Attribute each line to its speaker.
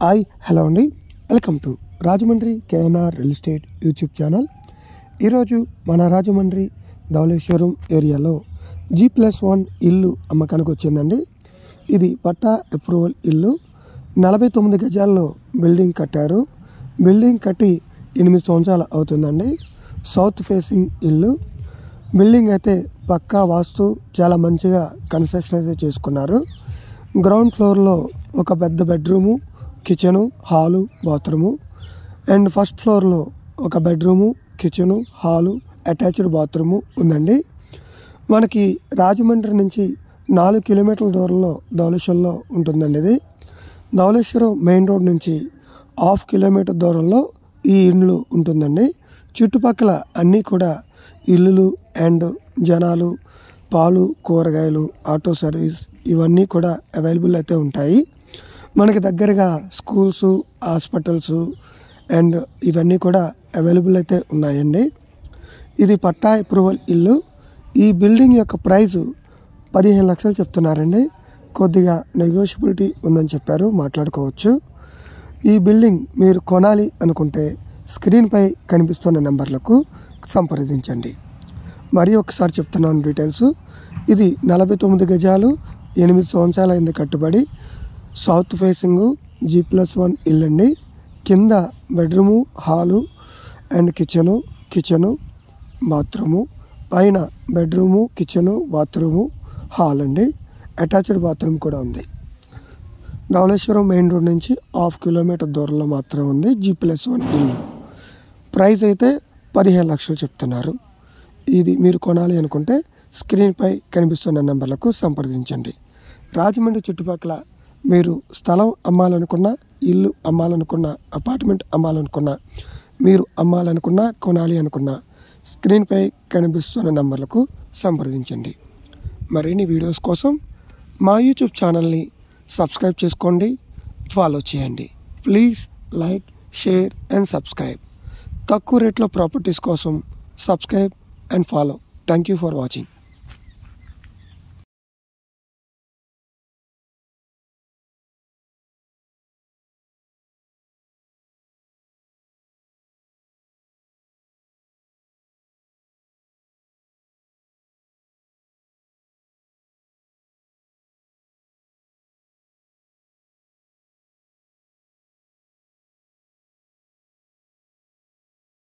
Speaker 1: Hello అండి, welcome to Rajahmundry KNR real estate YouTube channel. ఈరోజు మన రాజమండ్రి ధవళేశ్వరం ఏరియాలో G+1 ఇల్లు అమ్మకానికి వచ్చిందండి. ఇది పట్టా అప్రూవల్ ఇల్లు. 49 గజాల్లో బిల్డింగ్ కట్టారు. బిల్డింగ్ కట్టి 8 సంవత్సరాలు అవుతుందండి. సౌత్ ఫేసింగ్ ఇల్లు. బిల్డింగ్ అయితే పక్కా వాస్తు, చాలా మంచిగా కన్స్ట్రక్షన్ అయితే చేసుకున్నారు. గ్రౌండ్ ఫ్లోర్లో ఒక పెద్ద bedroom, kitchen, hall, bathroom. And first ఫ్లోర్లో ఒక bedroom, kitchen, hall, attached bathroom ఉందండి. మనకి రాజమండ్రి నుంచి 4 కిలోమీటర్ల దూరంలో ధవళేశ్వరంలో ఉంటుందండి. ఇది ధవళేశ్వరం మెయిన్ రోడ్ నుంచి 1/2 కిలోమీటర్ దూరంలో ఈ ఇల్లు ఉంటుందండి. చుట్టుపక్కల అన్నీ కూడా ఇల్లులు అండ్ జనాలు, పాలు, కూరగాయలు, ఆటో సర్వీస్ ఇవన్నీ కూడా అవైలబుల్ అయితే ఉంటాయి. మనకి దగ్గరగా స్కూల్స్, హాస్పిటల్స్ అండ్ ఇవన్నీ కూడా అవైలబుల్ అయితే ఉన్నాయండి. ఇది పట్టా అప్రూవల్ ఇల్లు. ఈ బిల్డింగ్ యొక్క ప్రైజు 15 లక్షలు చెప్తున్నారండి. కొద్దిగా నెగోషియబిలిటీ ఉందని చెప్పారు, మాట్లాడుకోవచ్చు. ఈ బిల్డింగ్ మీరు కొనాలి అనుకుంటే స్క్రీన్పై కనిపిస్తున్న నెంబర్లకు సంప్రదించండి. మరి ఒకసారి చెప్తున్నాను డీటెయిల్స్. ఇది 49 గజాలు, 8 సంవత్సరాలు అయింది కట్టుబడి. సౌత్ ఫేసింగ్ G+1 ఇల్లు అండి. కింద bedroom, hall and kitchen, bathroom. పైన బెడ్రూము, కిచెను, బాత్రూము, హాల్ అండి. అటాచ్డ్ బాత్రూమ్ కూడా ఉంది. ధవళేశ్వరం మెయిన్ రోడ్ నుంచి 1/2 కిలోమీటర్ దూరంలో మాత్రం ఉంది G+1 ఇల్లు. ప్రైస్ అయితే 15 లక్షలు చెప్తున్నారు. ఇది మీరు కొనాలి అనుకుంటే స్క్రీన్పై కనిపిస్తున్న నెంబర్లకు సంప్రదించండి. రాజమండ్రి చుట్టుపక్కల మీరు స్థలం అమ్మాలనుకున్నా, ఇల్లు అమ్మాలనుకున్నా, అపార్ట్మెంట్ అమ్మాలనుకున్నా, మీరు అమ్మాలనుకున్నా, కొనాలి అనుకున్నా స్క్రీన్పై కనిపిస్తున్న నెంబర్లకు సంప్రదించండి. మరిన్ని వీడియోస్ కోసం మా యూట్యూబ్ ఛానల్ని సబ్స్క్రైబ్ చేసుకోండి, ఫాలో చేయండి. Please like, share and subscribe. తక్కువ రేట్లో ప్రాపర్టీస్ కోసం subscribe and follow. Thank you for watching.